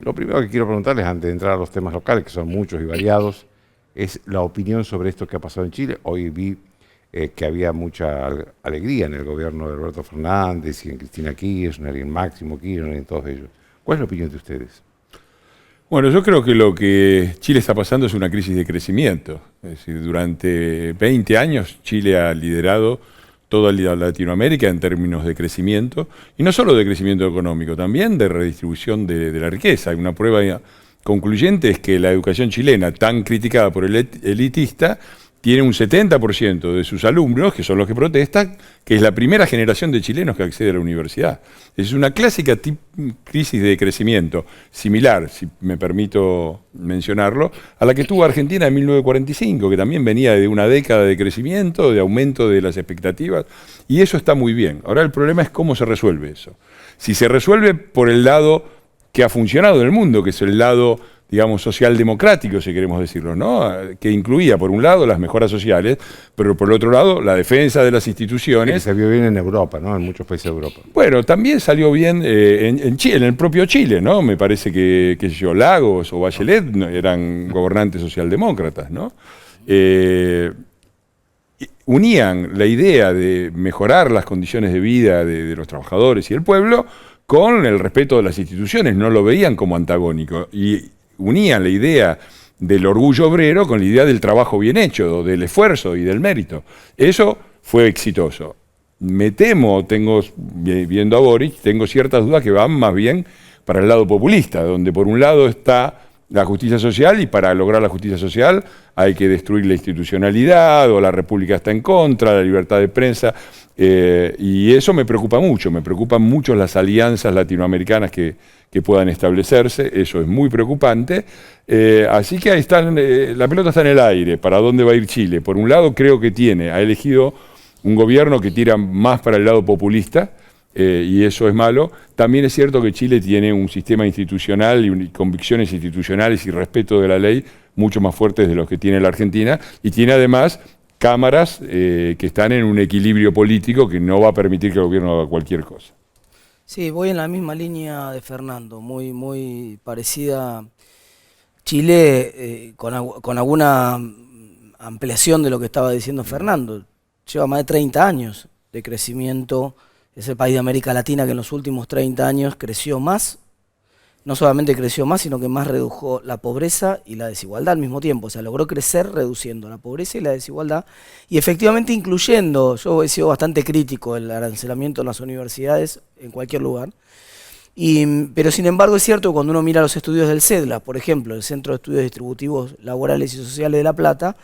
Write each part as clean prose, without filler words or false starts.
Lo primero que quiero preguntarles, antes de entrar a los temas locales, que son muchos y variados, es la opinión sobre esto que ha pasado en Chile. Hoy vi que había mucha alegría en el gobierno de Alberto Fernández y en Cristina Kirchner y en Máximo Kirchner y en todos ellos. ¿Cuál es la opinión de ustedes? Bueno, yo creo que lo que Chile está pasando es una crisis de crecimiento. Es decir, durante 20 años Chile ha liderado toda Latinoamérica en términos de crecimiento, y no solo de crecimiento económico, también de redistribución de la riqueza. Una prueba concluyente es que la educación chilena, tan criticada por el elitista, tiene un 70% de sus alumnos, que son los que protestan, que es la primera generación de chilenos que accede a la universidad. Es una clásica crisis de crecimiento, similar, si me permito mencionarlo, a la que tuvo Argentina en 1945, que también venía de una década de crecimiento, de aumento de las expectativas, y eso está muy bien. Ahora el problema es cómo se resuelve eso. Si se resuelve por el lado que ha funcionado en el mundo, que es el lado, digamos, socialdemocrático, si queremos decirlo, ¿no? Que incluía, por un lado, las mejoras sociales, pero por el otro lado, la defensa de las instituciones. Que se vio bien en Europa, ¿no? En muchos países de Europa. Bueno, también salió bien en Chile, en el propio Chile, ¿no? Me parece que Lagos o Bachelet eran gobernantes socialdemócratas, ¿no? Unían la idea de mejorar las condiciones de vida de los trabajadores y el pueblo con el respeto de las instituciones, no lo veían como antagónico, y unían la idea del orgullo obrero con la idea del trabajo bien hecho, del esfuerzo y del mérito. Eso fue exitoso. Me temo, viendo a Boric, tengo ciertas dudas que van más bien para el lado populista, donde por un lado está la justicia social, y para lograr la justicia social hay que destruir la institucionalidad, o la república está en contra, la libertad de prensa, y eso me preocupan mucho las alianzas latinoamericanas que puedan establecerse, eso es muy preocupante. Así que ahí están, la pelota está en el aire, ¿para dónde va a ir Chile? Por un lado creo que ha elegido un gobierno que tira más para el lado populista, y eso es malo. También es cierto que Chile tiene un sistema institucional y convicciones institucionales y respeto de la ley mucho más fuertes de los que tiene la Argentina, y tiene además cámaras que están en un equilibrio político que no va a permitir que el gobierno haga cualquier cosa. Sí, voy en la misma línea de Fernando, muy parecida. Chile, con alguna ampliación de lo que estaba diciendo Fernando, lleva más de 30 años de crecimiento. Es el país de América Latina que en los últimos 30 años creció más, no solamente creció más, sino que más redujo la pobreza y la desigualdad al mismo tiempo. O sea, logró crecer reduciendo la pobreza y la desigualdad, y efectivamente incluyendo, yo he sido bastante crítico del arancelamiento en las universidades en cualquier lugar, pero sin embargo es cierto que cuando uno mira los estudios del CEDLA, por ejemplo, el Centro de Estudios Distributivos Laborales y Sociales de La Plata,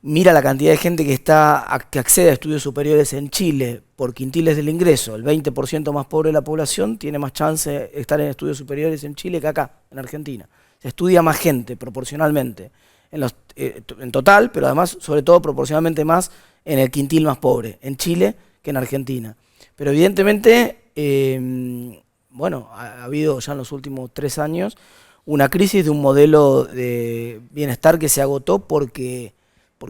mira la cantidad de gente que accede a estudios superiores en Chile por quintiles del ingreso. El 20% más pobre de la población tiene más chance de estar en estudios superiores en Chile que acá, en Argentina. Se estudia más gente proporcionalmente, en total, pero además, sobre todo, proporcionalmente más en el quintil más pobre, en Chile que en Argentina. Pero evidentemente, bueno, ha habido ya en los últimos 3 años una crisis de un modelo de bienestar que se agotó porque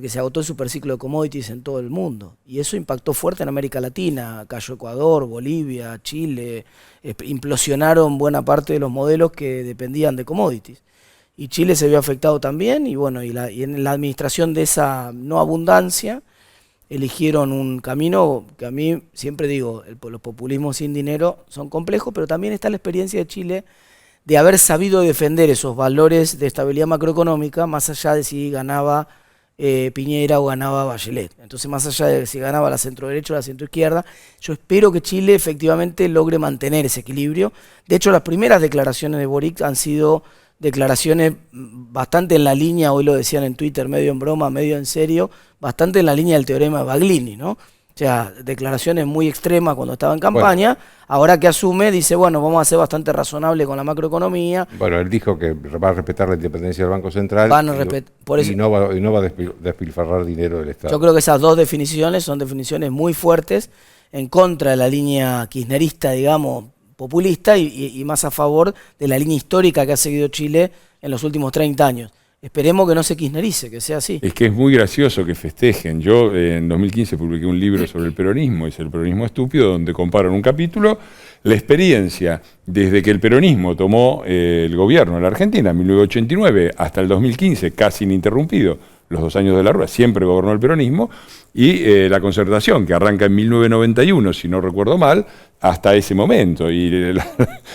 se agotó el superciclo de commodities en todo el mundo, y eso impactó fuerte en América Latina. Cayó Ecuador, Bolivia, Chile, implosionaron buena parte de los modelos que dependían de commodities, y Chile se vio afectado también, y bueno, y en la administración de esa no abundancia eligieron un camino que a mí siempre digo, los populismos sin dinero son complejos, pero también está la experiencia de Chile de haber sabido defender esos valores de estabilidad macroeconómica, más allá de si ganaba Piñera o ganaba Bachelet. Entonces, más allá de si ganaba la centro-derecha o la centro-izquierda, yo espero que Chile efectivamente logre mantener ese equilibrio. De hecho, las primeras declaraciones de Boric han sido declaraciones bastante en la línea, hoy lo decían en Twitter, medio en broma, medio en serio, bastante en la línea del teorema de Baglini, ¿no? O sea, declaraciones muy extremas cuando estaba en campaña. Bueno, ahora que asume, dice, bueno, vamos a ser bastante razonable con la macroeconomía. Bueno, él dijo que va a respetar la independencia del Banco Central y no va a despilfarrar dinero del Estado. Yo creo que esas dos definiciones son definiciones muy fuertes en contra de la línea kirchnerista, digamos, populista, y más a favor de la línea histórica que ha seguido Chile en los últimos 30 años. Esperemos que no se kirchnerice, que sea así. Es que es muy gracioso que festejen. Yo en 2015 publiqué un libro sobre el peronismo, es El peronismo estúpido, donde comparo en un capítulo la experiencia desde que el peronismo tomó el gobierno en la Argentina, en 1989, hasta el 2015, casi ininterrumpido, los 2 años de la Rúa, siempre gobernó el peronismo, y la Concertación, que arranca en 1991, si no recuerdo mal, hasta ese momento. Y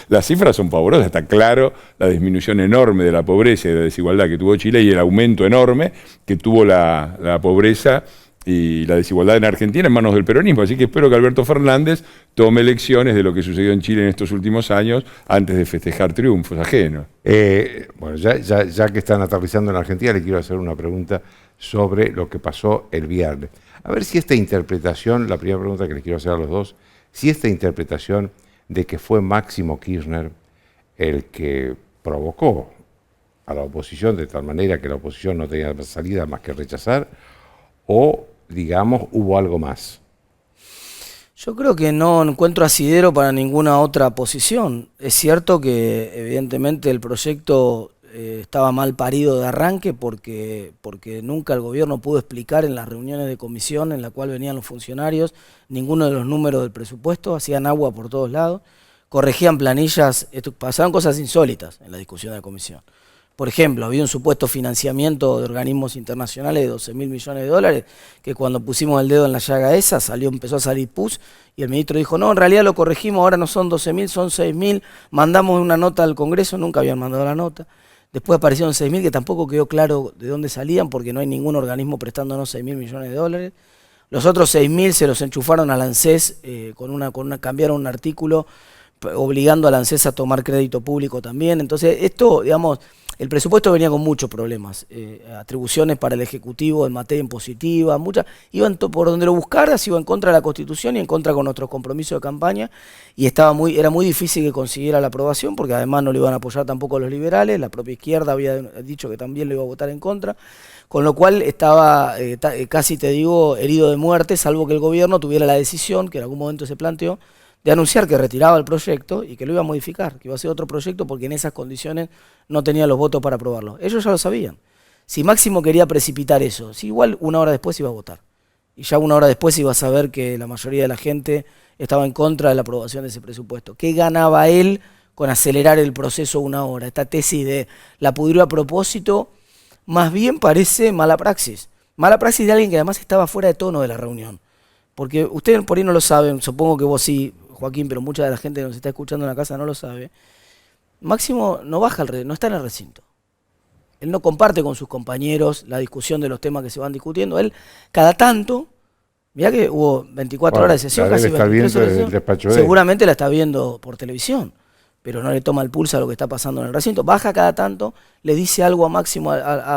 las cifras son pavorosas, está claro la disminución enorme de la pobreza y de la desigualdad que tuvo Chile y el aumento enorme que tuvo la pobreza y la desigualdad en Argentina en manos del peronismo. Así que espero que Alberto Fernández tome lecciones de lo que sucedió en Chile en estos últimos años antes de festejar triunfos ajenos. Bueno, ya que están aterrizando en Argentina, le quiero hacer una pregunta sobre lo que pasó el viernes. A ver si esta interpretación, la primera pregunta que les quiero hacer a los dos, si esta interpretación de que fue Máximo Kirchner el que provocó a la oposición de tal manera que la oposición no tenía salida más que rechazar, o, digamos, hubo algo más. Yo creo que no encuentro asidero para ninguna otra posición. Es cierto que evidentemente el proyecto estaba mal parido de arranque porque nunca el gobierno pudo explicar en las reuniones de comisión en la cual venían los funcionarios ninguno de los números del presupuesto, hacían agua por todos lados, corregían planillas, pasaron cosas insólitas en la discusión de la comisión. Por ejemplo, había un supuesto financiamiento de organismos internacionales de 12.000 millones de dólares, que cuando pusimos el dedo en la llaga esa, empezó a salir pus, y el ministro dijo, no, en realidad lo corregimos, ahora no son 12.000, son 6.000, mandamos una nota al Congreso, nunca habían mandado la nota. Después aparecieron 6.000, que tampoco quedó claro de dónde salían, porque no hay ningún organismo prestándonos 6.000 millones de dólares. Los otros 6.000 se los enchufaron al ANSES, cambiaron un artículo obligando al ANSES a tomar crédito público también. Entonces, esto, digamos, el presupuesto venía con muchos problemas, atribuciones para el Ejecutivo en materia impositiva, iban por donde lo buscaras, iba en contra de la Constitución y en contra con nuestros compromisos de campaña, y era muy difícil que consiguiera la aprobación, porque además no lo iban a apoyar tampoco los liberales, la propia izquierda había dicho que también lo iba a votar en contra, con lo cual estaba casi, te digo, herido de muerte, salvo que el gobierno tuviera la decisión, que en algún momento se planteó, de anunciar que retiraba el proyecto y que lo iba a modificar, que iba a ser otro proyecto porque en esas condiciones no tenía los votos para aprobarlo. Ellos ya lo sabían. Si Máximo quería precipitar eso, si igual una hora después iba a votar. Y ya una hora después iba a saber que la mayoría de la gente estaba en contra de la aprobación de ese presupuesto. ¿Qué ganaba él con acelerar el proceso una hora? Esta tesis de la pudrió a propósito, más bien parece mala praxis. Mala praxis de alguien que además estaba fuera de tono de la reunión. Porque ustedes por ahí no lo saben, supongo que vos sí, Joaquín, pero mucha de la gente que nos está escuchando en la casa no lo sabe. Máximo no no está en el recinto. Él no comparte con sus compañeros la discusión de los temas que se van discutiendo. Él, cada tanto, mirá que hubo 24 horas de sesión, casi 23 horas de sesión, seguramente la está viendo por televisión, pero no le toma el pulso a lo que está pasando en el recinto. Baja cada tanto, le dice algo a Máximo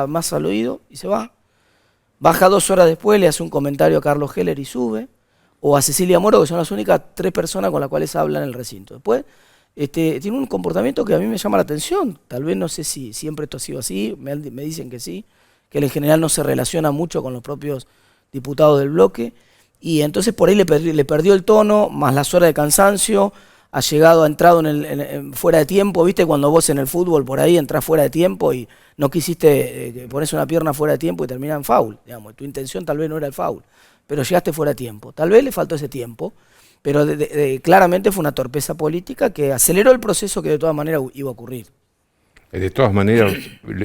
más al oído y se va. Baja 2 horas después, le hace un comentario a Carlos Heller y sube. O a Cecilia Moro, que son las únicas 3 personas con las cuales hablan en el recinto. Después, tiene un comportamiento que a mí me llama la atención. Tal vez no sé si siempre esto ha sido así, me dicen que sí, que él en general no se relaciona mucho con los propios diputados del bloque, y entonces por ahí le perdió el tono, más las horas de cansancio, ha entrado fuera de tiempo, ¿viste? Cuando vos en el fútbol por ahí entrás fuera de tiempo y no quisiste pones una pierna fuera de tiempo y termina en foul, digamos, tu intención tal vez no era el foul, pero llegaste fuera de tiempo. Tal vez le faltó ese tiempo, pero claramente fue una torpeza política que aceleró el proceso que de todas maneras iba a ocurrir. De todas maneras,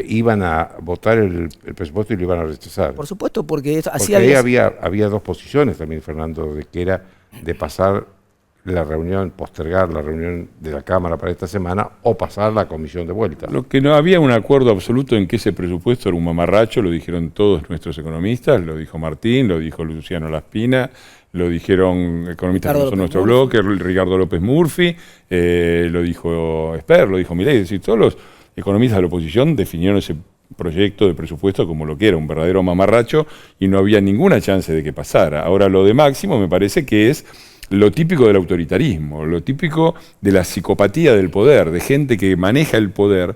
iban a votar el presupuesto y lo iban a rechazar. Por supuesto, porque así había 2 posiciones también, Fernando, de que era de pasar la reunión, postergar la reunión de la Cámara para esta semana o pasar la comisión de vuelta. Lo que no había un acuerdo absoluto en que ese presupuesto era un mamarracho, lo dijeron todos nuestros economistas, lo dijo Martín, lo dijo Luciano Laspina, lo dijeron economistas que son nuestro bloque, Ricardo López Murphy, lo dijo Esper, lo dijo Milei, es decir, todos los economistas de la oposición definieron ese proyecto de presupuesto como lo que era, un verdadero mamarracho, y no había ninguna chance de que pasara. Ahora, lo de Máximo me parece que es lo típico del autoritarismo, lo típico de la psicopatía del poder, de gente que maneja el poder.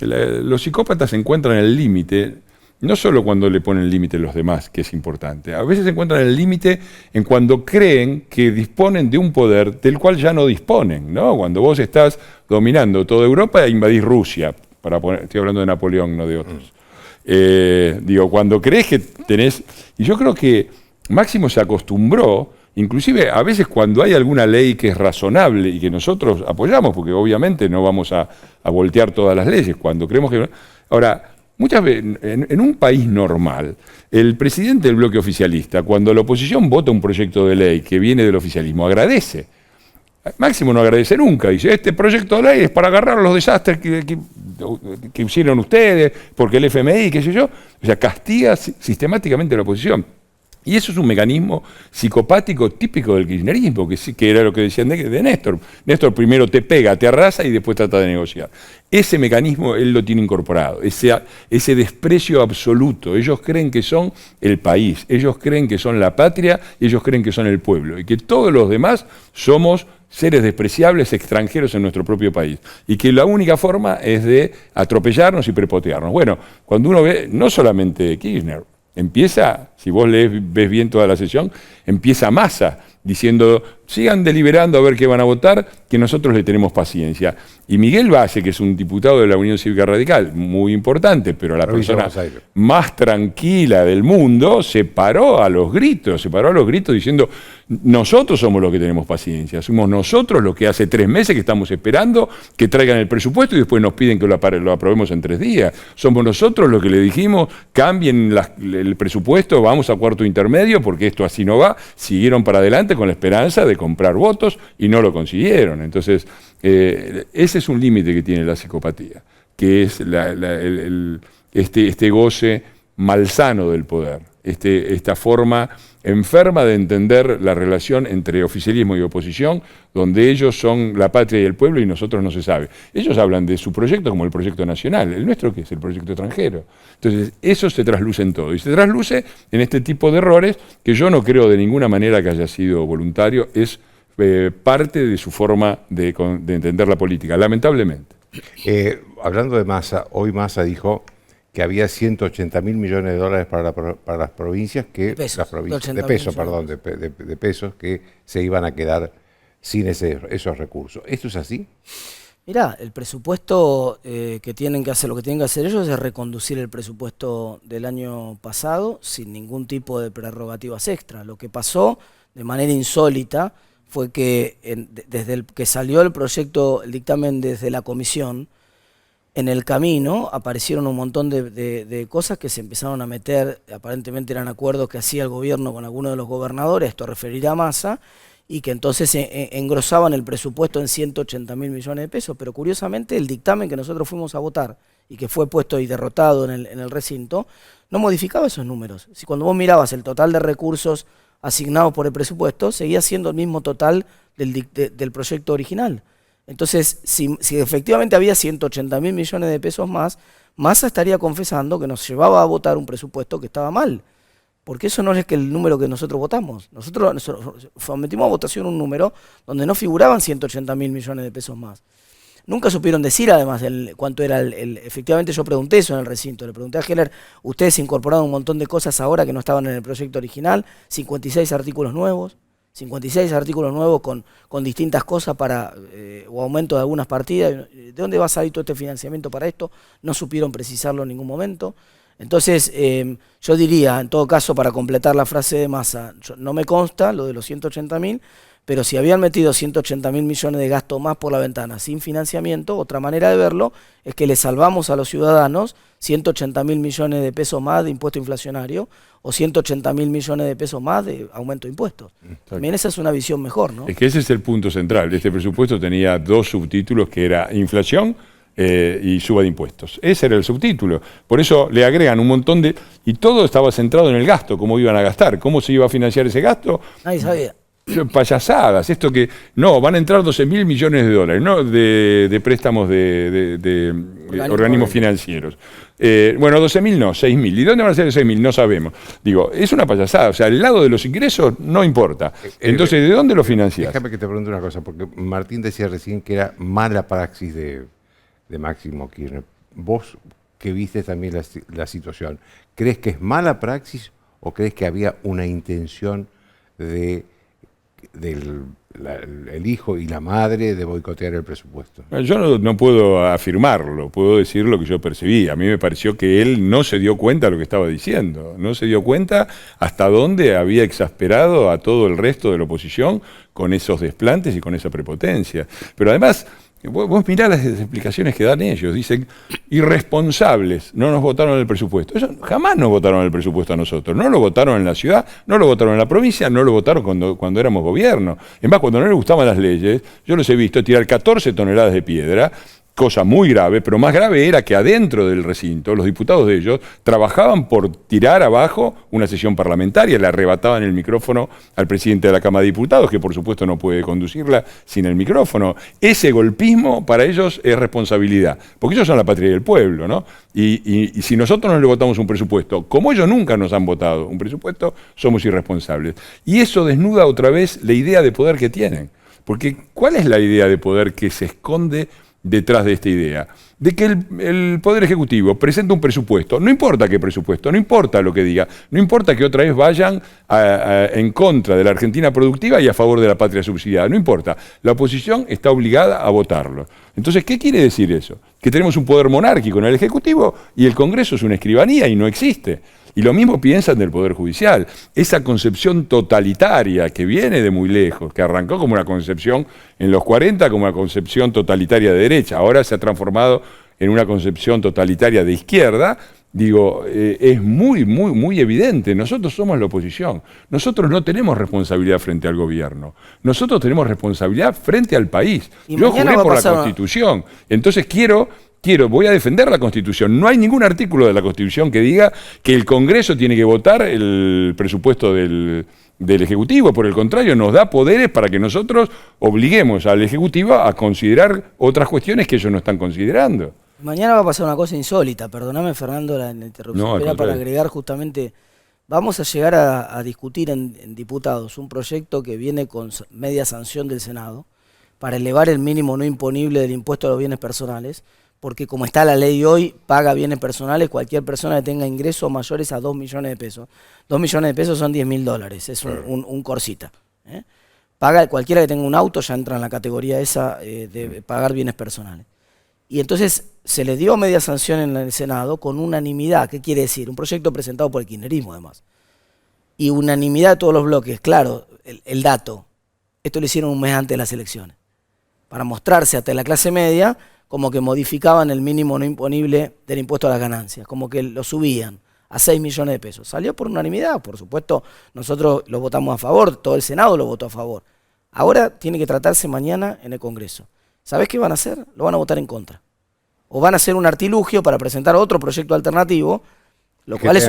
Los psicópatas encuentran el límite, no solo cuando le ponen límite a los demás, que es importante, a veces encuentran el límite en cuando creen que disponen de un poder del cual ya no disponen, ¿no? Cuando vos estás dominando toda Europa e invadís Rusia, estoy hablando de Napoleón, no de otros. Digo, cuando crees que tenés... Y yo creo que Máximo se acostumbró, inclusive a veces cuando hay alguna ley que es razonable y que nosotros apoyamos, porque obviamente no vamos a voltear todas las leyes, cuando creemos que... Ahora, muchas veces, en un país normal, el presidente del bloque oficialista, cuando la oposición vota un proyecto de ley que viene del oficialismo, agradece. Máximo no agradece nunca, dice, este proyecto de ley es para agarrar los desastres que hicieron ustedes, porque el FMI, qué sé yo, o sea, castiga sistemáticamente a la oposición. Y eso es un mecanismo psicopático típico del kirchnerismo, que era lo que decían de Néstor. Néstor primero te pega, te arrasa y después trata de negociar. Ese mecanismo él lo tiene incorporado, ese desprecio absoluto. Ellos creen que son el país, ellos creen que son la patria, ellos creen que son el pueblo, y que todos los demás somos seres despreciables extranjeros en nuestro propio país, y que la única forma es de atropellarnos y prepotearnos. Bueno, cuando uno ve, no solamente Kirchner, empieza, si vos ves bien toda la sesión, empieza Massa diciendo, sigan deliberando a ver qué van a votar, que nosotros le tenemos paciencia. Y Miguel Valle, que es un diputado de la Unión Cívica Radical, muy importante, pero la persona más tranquila del mundo, se paró a los gritos diciendo, nosotros somos los que tenemos paciencia, somos nosotros los que hace 3 meses que estamos esperando que traigan el presupuesto y después nos piden que lo aprobemos en 3 días. Somos nosotros los que le dijimos, cambien el presupuesto, vamos a cuarto intermedio, porque esto así no va. Siguieron para adelante con la esperanza de comprar votos y no lo consiguieron. Entonces, ese es un límite que tiene la psicopatía, que es este goce malsano del poder, esta forma enferma de entender la relación entre oficialismo y oposición, donde ellos son la patria y el pueblo y nosotros no se sabe. Ellos hablan de su proyecto como el proyecto nacional, el nuestro que es el proyecto extranjero. Entonces, eso se trasluce en todo, y se trasluce en este tipo de errores que yo no creo de ninguna manera que haya sido voluntario, es parte de su forma de entender la política, lamentablemente. Hablando de Massa, hoy Massa dijo que había 180.000 millones de dólares para las provincias, que de pesos, que se iban a quedar sin esos recursos. ¿Esto es así? Mirá, el presupuesto que tienen que hacer, lo que tienen que hacer ellos es reconducir el presupuesto del año pasado sin ningún tipo de prerrogativas extra. Lo que pasó de manera insólita fue que desde que salió el proyecto, el dictamen desde la comisión, en el camino aparecieron un montón de cosas que se empezaron a meter, aparentemente eran acuerdos que hacía el gobierno con algunos de los gobernadores, esto referirá a Massa, y que entonces engrosaban el presupuesto en 180.000 millones de pesos, pero curiosamente el dictamen que nosotros fuimos a votar y que fue puesto y derrotado en el recinto, no modificaba esos números. Si cuando vos mirabas el total de recursos asignados por el presupuesto, seguía siendo el mismo total del proyecto original. Entonces, si efectivamente había 180.000 millones de pesos más, Massa estaría confesando que nos llevaba a votar un presupuesto que estaba mal. Porque eso no es el número que nosotros votamos. Nosotros sometimos a votación un número donde no figuraban 180.000 millones de pesos más. Nunca supieron decir además cuánto era efectivamente yo pregunté eso en el recinto, le pregunté a Heller, ustedes incorporaron un montón de cosas ahora que no estaban en el proyecto original, 56 artículos nuevos con distintas cosas o aumento de algunas partidas. ¿De dónde va a salir todo este financiamiento para esto? No supieron precisarlo en ningún momento. Entonces, yo diría, en todo caso, para completar la frase de Massa, no me consta lo de los 180.000, pero si habían metido 180.000 millones de gasto más por la ventana sin financiamiento, otra manera de verlo es que le salvamos a los ciudadanos 180.000 millones de pesos más de impuesto inflacionario o 180.000 millones de pesos más de aumento de impuestos. Exacto. También esa es una visión mejor, ¿no? Es que ese es el punto central. Este presupuesto tenía 2 subtítulos, que era inflación y suba de impuestos. Ese era el subtítulo. Por eso le agregan un montón de... Y todo estaba centrado en el gasto, cómo iban a gastar, cómo se iba a financiar ese gasto. Nadie sabía. Payasadas, esto que... No, van a entrar 12.000 millones de dólares, ¿no? De préstamos de organismos financieros. Bueno, 12.000 no, 6.000. ¿Y dónde van a ser 6.000? No sabemos. Digo, es una payasada. O sea, el lado de los ingresos no importa. Entonces, ¿de dónde lo financias? Déjame que te pregunte una cosa, porque Martín decía recién que era mala praxis de Máximo Kirchner. Vos que viste también la situación, ¿crees que es mala praxis o crees que había una intención de el hijo y la madre de boicotear el presupuesto? Yo no puedo afirmarlo, puedo decir lo que yo percibí. A mí me pareció que él no se dio cuenta de lo que estaba diciendo, no se dio cuenta hasta dónde había exasperado a todo el resto de la oposición con esos desplantes y con esa prepotencia. Pero además, vos mirá las explicaciones que dan ellos, dicen irresponsables, no nos votaron el presupuesto. Ellos jamás nos votaron el presupuesto a nosotros, no lo votaron en la ciudad, no lo votaron en la provincia, no lo votaron cuando éramos gobierno. Es más, cuando no les gustaban las leyes, yo los he visto tirar 14 toneladas de piedra, cosa muy grave, pero más grave era que adentro del recinto, los diputados de ellos trabajaban por tirar abajo una sesión parlamentaria, le arrebataban el micrófono al presidente de la Cámara de Diputados, que por supuesto no puede conducirla sin el micrófono. Ese golpismo para ellos es responsabilidad, porque ellos son la patria del pueblo, ¿no? Y si nosotros no le votamos un presupuesto, como ellos nunca nos han votado un presupuesto, somos irresponsables. Y eso desnuda otra vez la idea de poder que tienen. Porque ¿cuál es la idea de poder que se esconde detrás de esta idea? De que el Poder Ejecutivo presenta un presupuesto, no importa qué presupuesto, no importa lo que diga, no importa que otra vez vayan en contra de la Argentina productiva y a favor de la patria subsidiada, no importa, la oposición está obligada a votarlo. Entonces, ¿qué quiere decir eso? Que tenemos un poder monárquico en el Ejecutivo y el Congreso es una escribanía y no existe. Y lo mismo piensan del Poder Judicial. Esa concepción totalitaria que viene de muy lejos, que arrancó como una concepción en los 40, como una concepción totalitaria de derecha, ahora se ha transformado en una concepción totalitaria de izquierda, digo, es muy evidente. Nosotros somos la oposición. Nosotros no tenemos responsabilidad frente al gobierno. Nosotros tenemos responsabilidad frente al país. Yo juré por la Constitución. Entonces voy a defender la Constitución. No hay ningún artículo de la Constitución que diga que el Congreso tiene que votar el presupuesto del Ejecutivo. Por el contrario, nos da poderes para que nosotros obliguemos al Ejecutivo a considerar otras cuestiones que ellos no están considerando. Mañana va a pasar una cosa insólita, perdóname Fernando la interrupción, era para agregar justamente, vamos a llegar a discutir en diputados un proyecto que viene con media sanción del Senado para elevar el mínimo no imponible del impuesto a los bienes personales, porque como está la ley hoy, paga bienes personales cualquier persona que tenga ingresos mayores a 2 millones de pesos. 2 millones de pesos son $10.000, es un corsita. Paga cualquiera que tenga un auto, ya entra en la categoría esa de pagar bienes personales. Y entonces se le dio media sanción en el Senado con unanimidad. ¿Qué quiere decir? Un proyecto presentado por el kirchnerismo, además. Y unanimidad de todos los bloques. Claro, el dato. Esto lo hicieron un mes antes de las elecciones. Para mostrarse ante la clase media como que modificaban el mínimo no imponible del impuesto a las ganancias. Como que lo subían a 6 millones de pesos. Salió por unanimidad, por supuesto. Nosotros lo votamos a favor. Todo el Senado lo votó a favor. Ahora tiene que tratarse mañana en el Congreso. ¿Sabés qué van a hacer? Lo van a votar en contra. O van a hacer un artilugio para presentar otro proyecto alternativo, lo cual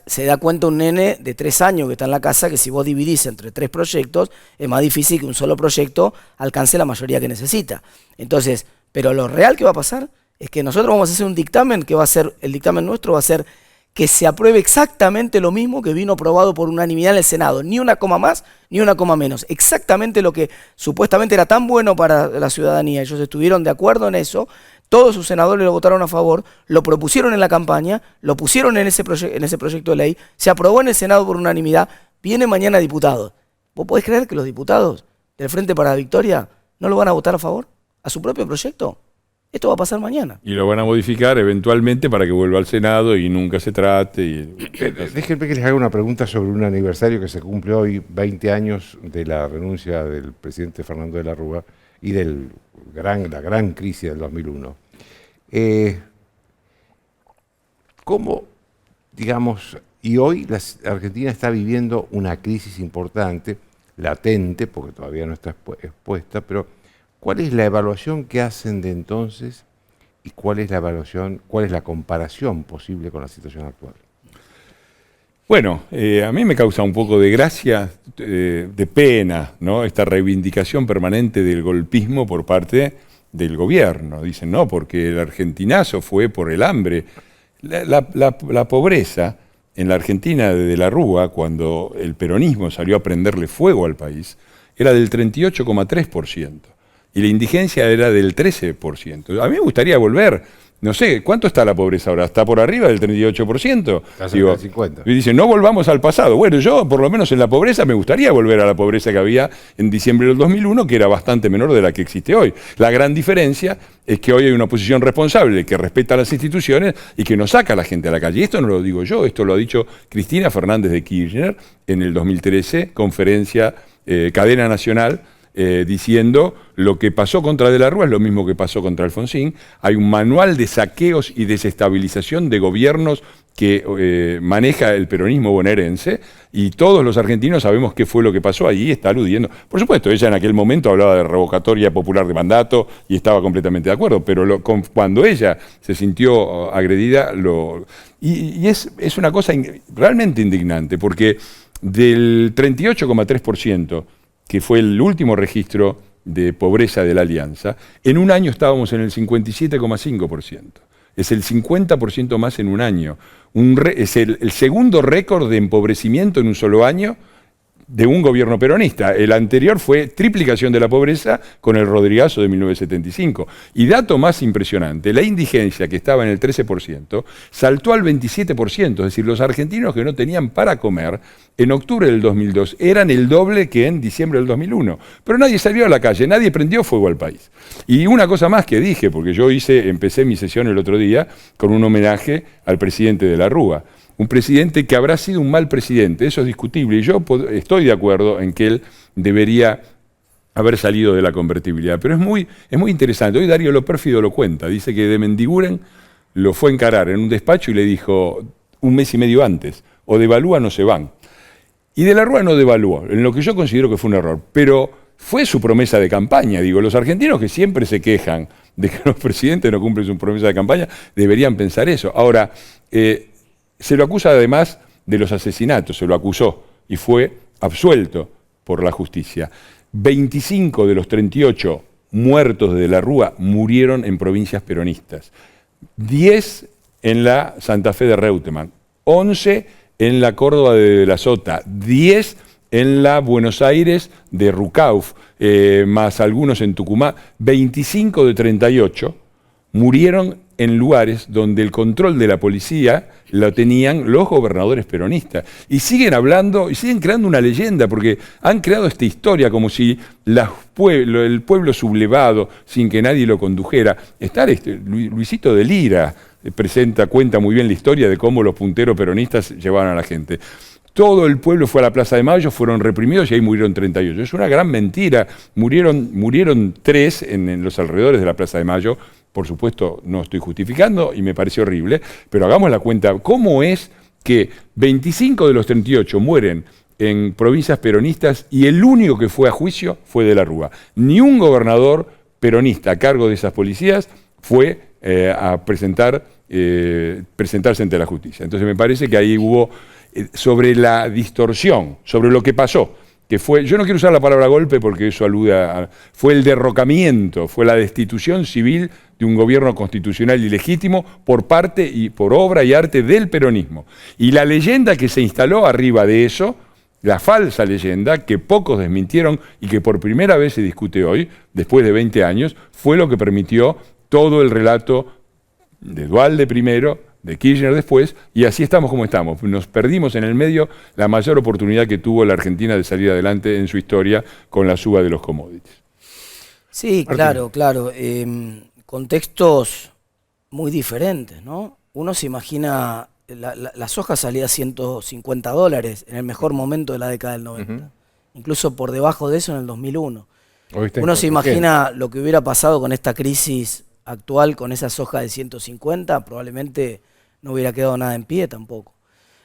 se da cuenta un nene de 3 años que está en la casa que si vos dividís entre 3 proyectos, es más difícil que un solo proyecto alcance la mayoría que necesita. Entonces, pero lo real que va a pasar es que nosotros vamos a hacer un dictamen que va a ser, el dictamen nuestro va a ser que se apruebe exactamente lo mismo que vino aprobado por unanimidad en el Senado, ni una coma más, ni una coma menos, exactamente lo que supuestamente era tan bueno para la ciudadanía, ellos estuvieron de acuerdo en eso, todos sus senadores lo votaron a favor, lo propusieron en la campaña, lo pusieron en ese proyecto de ley, se aprobó en el Senado por unanimidad, viene mañana diputados. ¿Vos podés creer que los diputados del Frente para la Victoria no lo van a votar a favor a su propio proyecto? Esto va a pasar mañana. Y lo van a modificar eventualmente para que vuelva al Senado y nunca se trate. Déjenme que les haga una pregunta sobre un aniversario que se cumple hoy, 20 años de la renuncia del presidente Fernando de la Rúa y de la gran crisis del 2001. ¿Cómo, digamos, y hoy la Argentina está viviendo una crisis importante, latente, porque todavía no está expuesta, pero ¿cuál es la evaluación que hacen de entonces y cuál es la comparación posible con la situación actual? Bueno, a mí me causa un poco de gracia, de pena, ¿no? Esta reivindicación permanente del golpismo por parte del gobierno. Dicen, no, porque el argentinazo fue por el hambre. La pobreza en la Argentina de la Rúa, cuando el peronismo salió a prenderle fuego al país, era del 38,3%. Y la indigencia era del 13%. A mí me gustaría volver no sé, ¿cuánto está la pobreza ahora? ¿Está por arriba del 38%? Está cerca del 50%. Y dicen, no volvamos al pasado. Bueno, yo por lo menos en la pobreza me gustaría volver a la pobreza que había en diciembre del 2001, que era bastante menor de la que existe hoy. La gran diferencia es que hoy hay una oposición responsable que respeta las instituciones y que no saca a la gente a la calle. Y esto no lo digo yo, esto lo ha dicho Cristina Fernández de Kirchner en el 2013, conferencia cadena nacional, diciendo lo que pasó contra De la Rúa es lo mismo que pasó contra Alfonsín. Hay un manual de saqueos y desestabilización de gobiernos que maneja el peronismo bonaerense y todos los argentinos sabemos qué fue lo que pasó allí. Está aludiendo. Por supuesto, ella en aquel momento hablaba de revocatoria popular de mandato y estaba completamente de acuerdo, pero cuando ella se sintió agredida, es una cosa realmente indignante, porque del 38,3%, que fue el último registro de pobreza de la Alianza, en un año estábamos en el 57,5%. Es el 50% más en un año. Es el segundo récord de empobrecimiento en un solo año de un gobierno peronista. El anterior fue triplicación de la pobreza con el Rodrigazo de 1975. Y dato más impresionante, la indigencia, que estaba en el 13%, saltó al 27%. Es decir, los argentinos que no tenían para comer en octubre del 2002 eran el doble que en diciembre del 2001. Pero nadie salió a la calle, nadie prendió fuego al país. Y una cosa más que dije, porque yo empecé mi sesión el otro día con un homenaje al presidente de la Rúa. Un presidente que habrá sido un mal presidente, eso es discutible, y yo estoy de acuerdo en que él debería haber salido de la convertibilidad. Pero es muy interesante. Hoy Darío Lo Pérfido lo cuenta, dice que de Mendiguren lo fue a encarar en un despacho y le dijo un mes y medio antes, o devalúan o se van. Y De la Rúa no devaluó, en lo que yo considero que fue un error, pero fue su promesa de campaña. Digo, los argentinos que siempre se quejan de que los presidentes no cumplen su promesa de campaña, deberían pensar eso. Ahora, se lo acusa además de los asesinatos, se lo acusó y fue absuelto por la justicia. 25 de los 38 muertos de la Rúa murieron en provincias peronistas. 10 en la Santa Fe de Reutemann, 11 en la Córdoba de la Sota, 10 en la Buenos Aires de Rucauf, más algunos en Tucumán. 25 de 38 murieron en lugares donde el control de la policía lo tenían los gobernadores peronistas. Y siguen hablando, y siguen creando una leyenda, porque han creado esta historia como si el pueblo sublevado, sin que nadie lo condujera. Luisito de Lira cuenta muy bien la historia de cómo los punteros peronistas llevaban a la gente. Todo el pueblo fue a la Plaza de Mayo, fueron reprimidos y ahí murieron 38. Es una gran mentira. Murieron 3 en los alrededores de la Plaza de Mayo. Por supuesto, no estoy justificando y me parece horrible, pero hagamos la cuenta. ¿Cómo es que 25 de los 38 mueren en provincias peronistas y el único que fue a juicio fue De la Rúa? Ni un gobernador peronista a cargo de esas policías fue a presentarse ante la justicia. Entonces me parece que ahí hubo, sobre la distorsión, sobre lo que pasó, que fue, yo no quiero usar la palabra golpe porque eso alude fue el derrocamiento, fue la destitución civil de un gobierno constitucional ilegítimo por parte y por obra y arte del peronismo. Y la leyenda que se instaló arriba de eso, la falsa leyenda, que pocos desmintieron y que por primera vez se discute hoy, después de 20 años, fue lo que permitió todo el relato de Duhalde primero, de Kirchner después, y así estamos como estamos. Nos perdimos en el medio la mayor oportunidad que tuvo la Argentina de salir adelante en su historia con la suba de los commodities. Sí, claro. Contextos muy diferentes, ¿no? Uno se imagina, la soja salía a $150 en el mejor momento de la década del 90. Incluso por debajo de eso en el 2001. Uno se imagina lo que hubiera pasado con esta crisis actual, con esa soja de 150, probablemente no hubiera quedado nada en pie tampoco.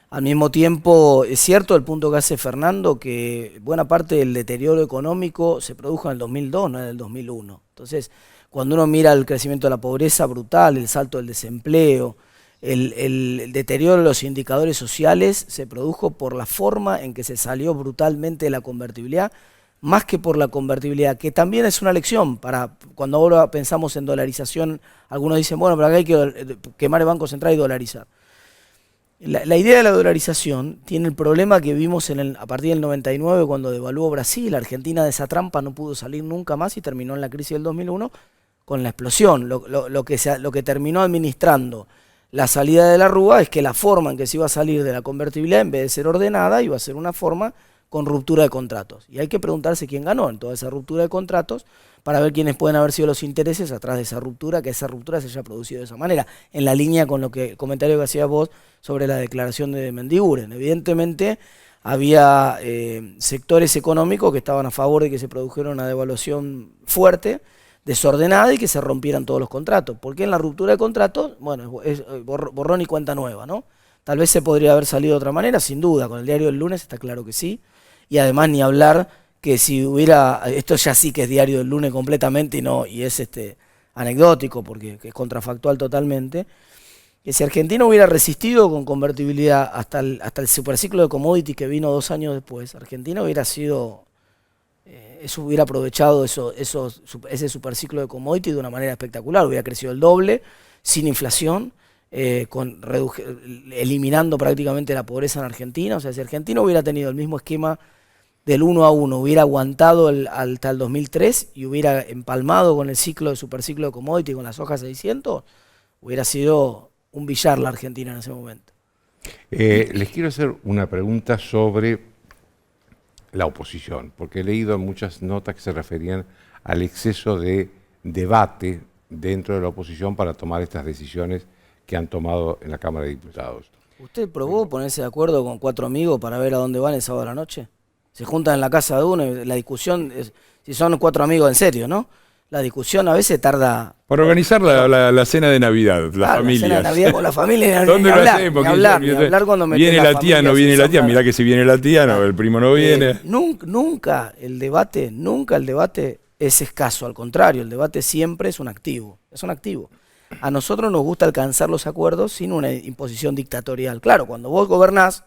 Al mismo tiempo, es cierto el punto que hace Fernando, que buena parte del deterioro económico se produjo en el 2002, no en el 2001. Entonces, cuando uno mira el crecimiento de la pobreza brutal, el salto del desempleo, el deterioro de los indicadores sociales, se produjo por la forma en que se salió brutalmente de la convertibilidad, más que por la convertibilidad, que también es una lección para cuando ahora pensamos en dolarización. Algunos dicen, bueno, pero acá hay que quemar el Banco Central y dolarizar. La idea de la dolarización tiene el problema que vimos a partir del 99, cuando devaluó Brasil. Argentina de esa trampa no pudo salir nunca más y terminó en la crisis del 2001 con la explosión. Lo que terminó administrando la salida de la Rúa es que la forma en que se iba a salir de la convertibilidad, en vez de ser ordenada, iba a ser una forma con ruptura de contratos. Y hay que preguntarse quién ganó en toda esa ruptura de contratos para ver quiénes pueden haber sido los intereses atrás de esa ruptura, que esa ruptura se haya producido de esa manera, en la línea con lo que el comentario que hacías vos sobre la declaración de Mendiguren. Evidentemente había sectores económicos que estaban a favor de que se produjera una devaluación fuerte, desordenada, y que se rompieran todos los contratos. Porque en la ruptura de contratos, bueno, es borrón y cuenta nueva, ¿no? Tal vez se podría haber salido de otra manera, sin duda. Con el diario del lunes está claro que sí. Y además ni hablar que si hubiera, esto ya sí que es diario del lunes completamente y es anecdótico porque es contrafactual totalmente, que si Argentina hubiera resistido con convertibilidad hasta el superciclo de commodity que vino 2 años después, Argentina hubiera sido, eso hubiera aprovechado ese superciclo de commodity de una manera espectacular, hubiera crecido el doble, sin inflación, eliminando prácticamente la pobreza en Argentina. O sea, si Argentina hubiera tenido el mismo esquema del 1 a 1, hubiera aguantado hasta el 2003 y hubiera empalmado con el superciclo de commodity, con la soja 600, hubiera sido un billar la Argentina en ese momento. Les quiero hacer una pregunta sobre la oposición, porque he leído muchas notas que se referían al exceso de debate dentro de la oposición para tomar estas decisiones que han tomado en la Cámara de Diputados. ¿Usted probó ponerse de acuerdo con 4 amigos para ver a dónde van el sábado a la noche? Se juntan en la casa de uno y la discusión, si son 4 amigos en serio, ¿no? La discusión a veces tarda... Para organizar la cena de Navidad, la familia. La cena de Navidad con la familia. ¿Dónde lo hacemos? Hablar cuando viene la tía, no viene la tía. Mirá que si viene la tía, no, el primo no viene. Nunca el debate es escaso. Al contrario, el debate siempre es un activo. Es un activo. A nosotros nos gusta alcanzar los acuerdos sin una imposición dictatorial. Claro, cuando vos gobernás,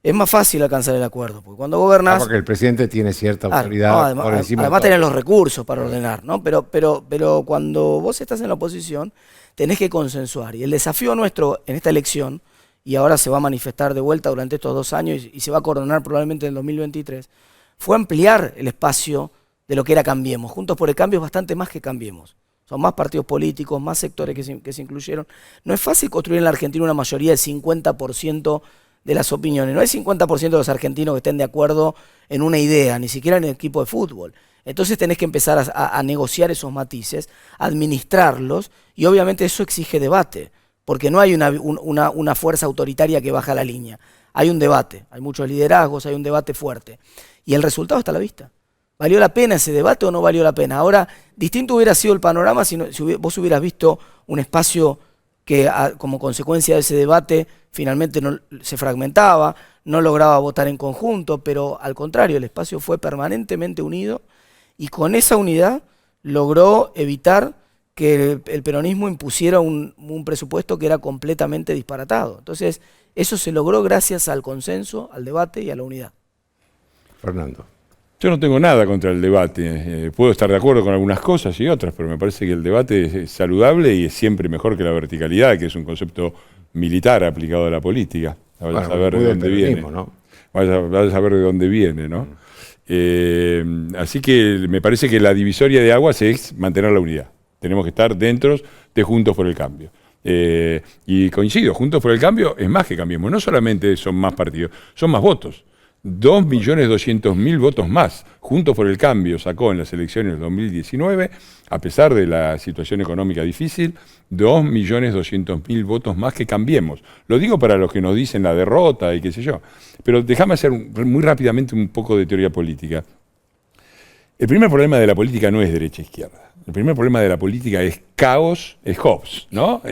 es más fácil alcanzar el acuerdo, porque cuando gobernás... Porque el presidente tiene cierta autoridad por encima además tenés los recursos para ordenar, ¿no? Pero cuando vos estás en la oposición, tenés que consensuar. Y el desafío nuestro en esta elección, y ahora se va a manifestar de vuelta durante estos 2 años y se va a coronar probablemente en el 2023, fue ampliar el espacio de lo que era Cambiemos. Juntos por el Cambio es bastante más que Cambiemos. Son más partidos políticos, más sectores que se incluyeron. No es fácil construir en la Argentina una mayoría del 50% de las opiniones. No hay 50% de los argentinos que estén de acuerdo en una idea, ni siquiera en el equipo de fútbol. Entonces tenés que empezar a negociar esos matices, administrarlos, y obviamente eso exige debate, porque no hay una fuerza autoritaria que baja la línea. Hay un debate, hay muchos liderazgos, hay un debate fuerte. Y el resultado está a la vista. ¿Valió la pena ese debate o no valió la pena? Ahora, distinto hubiera sido el panorama si vos hubieras visto un espacio que como consecuencia de ese debate finalmente se fragmentaba, no lograba votar en conjunto, pero al contrario, el espacio fue permanentemente unido y con esa unidad logró evitar que el peronismo impusiera un presupuesto que era completamente disparatado. Entonces, eso se logró gracias al consenso, al debate y a la unidad. Fernando. Yo no tengo nada contra el debate. Puedo estar de acuerdo con algunas cosas y otras, pero me parece que el debate es saludable y es siempre mejor que la verticalidad, que es un concepto militar aplicado a la política. Vaya a saber de dónde viene. ¿No? Vaya a saber de dónde viene, ¿no? Así que me parece que la divisoria de aguas es mantener la unidad. Tenemos que estar dentro de Juntos por el Cambio. Y coincido, Juntos por el Cambio es más que Cambiemos. No solamente son más partidos, son más votos. 2.200.000 votos más. Juntos por el Cambio sacó en las elecciones del 2019, a pesar de la situación económica difícil, 2.200.000 votos más que Cambiemos. Lo digo para los que nos dicen la derrota y qué sé yo. Pero déjame hacer muy rápidamente un poco de teoría política. El primer problema de la política no es derecha-izquierda. El primer problema de la política es caos, es Hobbes, ¿no?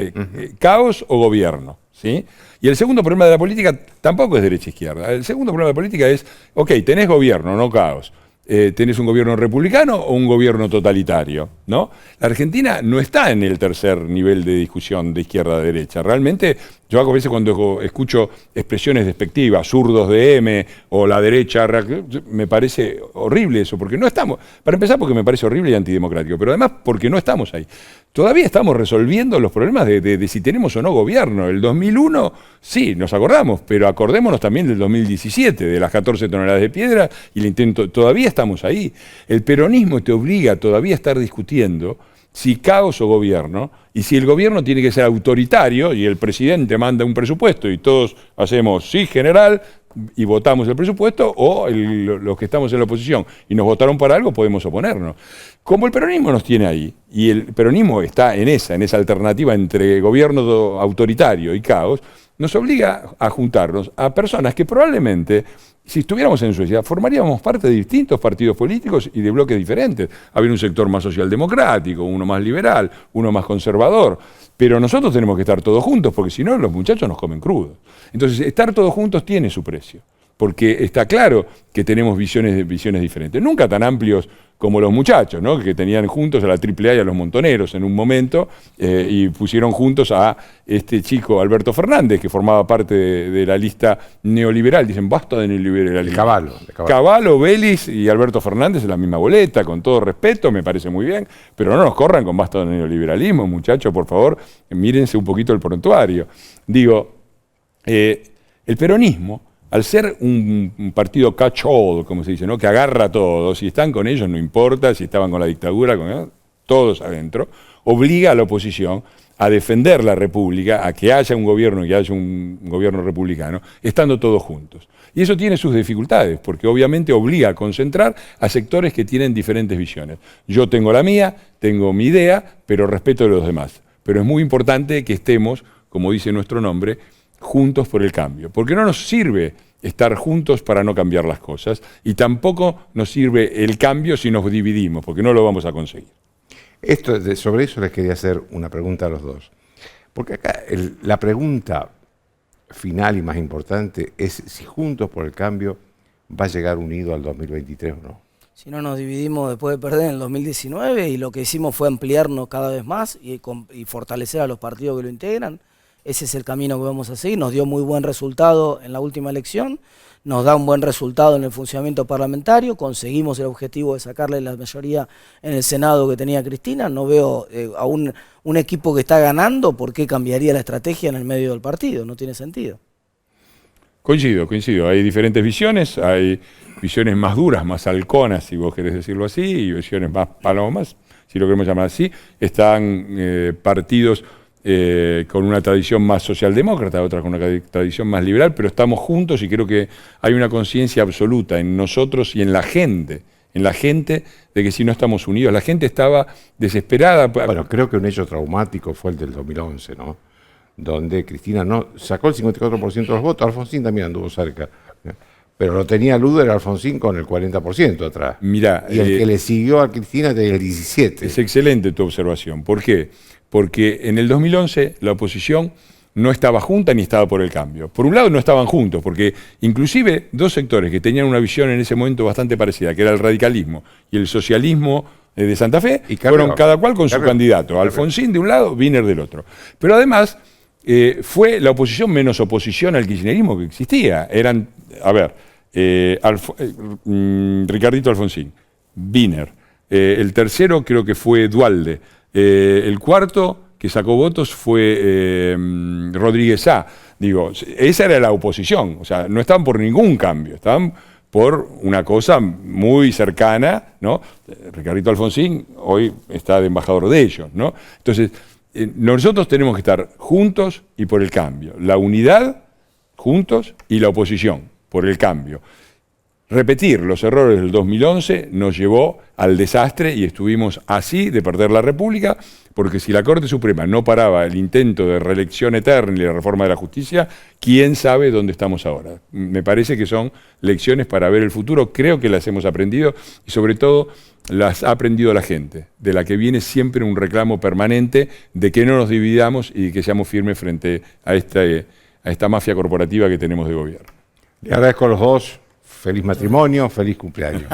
Caos o gobierno, ¿sí? Y el segundo problema de la política tampoco es derecha-izquierda. El segundo problema de la política es, ok, tenés gobierno, no caos. ¿Tenés un gobierno republicano o un gobierno totalitario? ¿No? La Argentina no está en el tercer nivel de discusión de izquierda a derecha. Realmente, yo a veces cuando escucho expresiones despectivas, zurdos de M o la derecha, me parece horrible eso, porque no estamos, para empezar porque me parece horrible y antidemocrático, pero además porque no estamos ahí. Todavía estamos resolviendo los problemas de si tenemos o no gobierno. El 2001, sí, nos acordamos, pero acordémonos también del 2017, de las 14 toneladas de piedra y el intento, todavía estamos ahí. El peronismo te obliga todavía a estar discutiendo si caos o gobierno, y si el gobierno tiene que ser autoritario y el presidente manda un presupuesto y todos hacemos sí general y votamos el presupuesto, o los que estamos en la oposición y nos votaron para algo podemos oponernos. Como el peronismo nos tiene ahí, y el peronismo está en esa alternativa entre gobierno autoritario y caos, nos obliga a juntarnos a personas que probablemente, si estuviéramos en Suecia, formaríamos parte de distintos partidos políticos y de bloques diferentes. Habría un sector más socialdemocrático, uno más liberal, uno más conservador. Pero nosotros tenemos que estar todos juntos, porque si no, los muchachos nos comen crudos. Entonces, estar todos juntos tiene su precio, porque está claro que tenemos visiones diferentes. Nunca tan amplios como los muchachos, ¿no? Que tenían juntos a la AAA y a los Montoneros en un momento, y pusieron juntos a este chico Alberto Fernández, que formaba parte de la lista neoliberal. Dicen, basta de neoliberalismo. Cavallo, Vélez y Alberto Fernández en la misma boleta, con todo respeto, me parece muy bien, pero no nos corran con basta de neoliberalismo, muchachos, por favor, mírense un poquito el prontuario. Digo, el peronismo, al ser un partido catch-all, como se dice, ¿no? Que agarra a todos, si están con ellos no importa, si estaban con la dictadura, todos adentro, obliga a la oposición a defender la república, a que haya un gobierno y haya un gobierno republicano, estando todos juntos. Y eso tiene sus dificultades, porque obviamente obliga a concentrar a sectores que tienen diferentes visiones. Yo tengo la mía, tengo mi idea, pero respeto a los demás. Pero es muy importante que estemos, como dice nuestro nombre, juntos por el cambio, porque no nos sirve estar juntos para no cambiar las cosas y tampoco nos sirve el cambio si nos dividimos, porque no lo vamos a conseguir. Sobre eso les quería hacer una pregunta a los dos, porque acá la pregunta final y más importante es si Juntos por el Cambio va a llegar unido al 2023 o no. Si no nos dividimos después de perder en el 2019, y lo que hicimos fue ampliarnos cada vez más y fortalecer a los partidos que lo integran. Ese es el camino que vamos a seguir. Nos dio muy buen resultado en la última elección, nos da un buen resultado en el funcionamiento parlamentario, conseguimos el objetivo de sacarle la mayoría en el Senado que tenía Cristina. No veo a un equipo que está ganando, ¿por qué cambiaría la estrategia en el medio del partido? No tiene sentido. Coincido. Hay diferentes visiones, hay visiones más duras, más halconas, si vos querés decirlo así, y visiones más palomas, si lo queremos llamar así. Están partidos con una tradición más socialdemócrata, otras con una tradición más liberal, pero estamos juntos y creo que hay una conciencia absoluta en nosotros y en la gente de que si no estamos unidos, la gente estaba desesperada. Bueno, creo que un hecho traumático fue el del 2011, ¿no? Donde Cristina no sacó el 54% de los votos, Alfonsín también anduvo cerca, pero lo tenía Luder Alfonsín con el 40% atrás. Mirá, y el que le siguió a Cristina tenía el 17%. Es excelente tu observación. ¿Por qué? Porque en el 2011 la oposición no estaba junta ni estaba por el cambio. Por un lado no estaban juntos, porque inclusive dos sectores que tenían una visión en ese momento bastante parecida, que era el radicalismo y el socialismo de Santa Fe, fueron cada cual con su candidato. Alfonsín de un lado, Wiener del otro. Pero además fue la oposición menos oposición al kirchnerismo que existía. Eran, Ricardito Alfonsín, Wiener, el tercero creo que fue Duhalde, el cuarto que sacó votos fue Rodríguez A. Digo, esa era la oposición, o sea, no estaban por ningún cambio, estaban por una cosa muy cercana, ¿no? Ricardito Alfonsín hoy está de embajador de ellos, ¿no? Entonces, nosotros tenemos que estar juntos y por el cambio. La unidad, juntos, y la oposición, por el cambio. Repetir los errores del 2011 nos llevó al desastre y estuvimos así de perder la República, porque si la Corte Suprema no paraba el intento de reelección eterna y la reforma de la justicia, ¿quién sabe dónde estamos ahora? Me parece que son lecciones para ver el futuro, creo que las hemos aprendido y sobre todo las ha aprendido la gente, de la que viene siempre un reclamo permanente de que no nos dividamos y que seamos firmes frente a esta mafia corporativa que tenemos de gobierno. Le agradezco a los dos. Feliz matrimonio, feliz cumpleaños.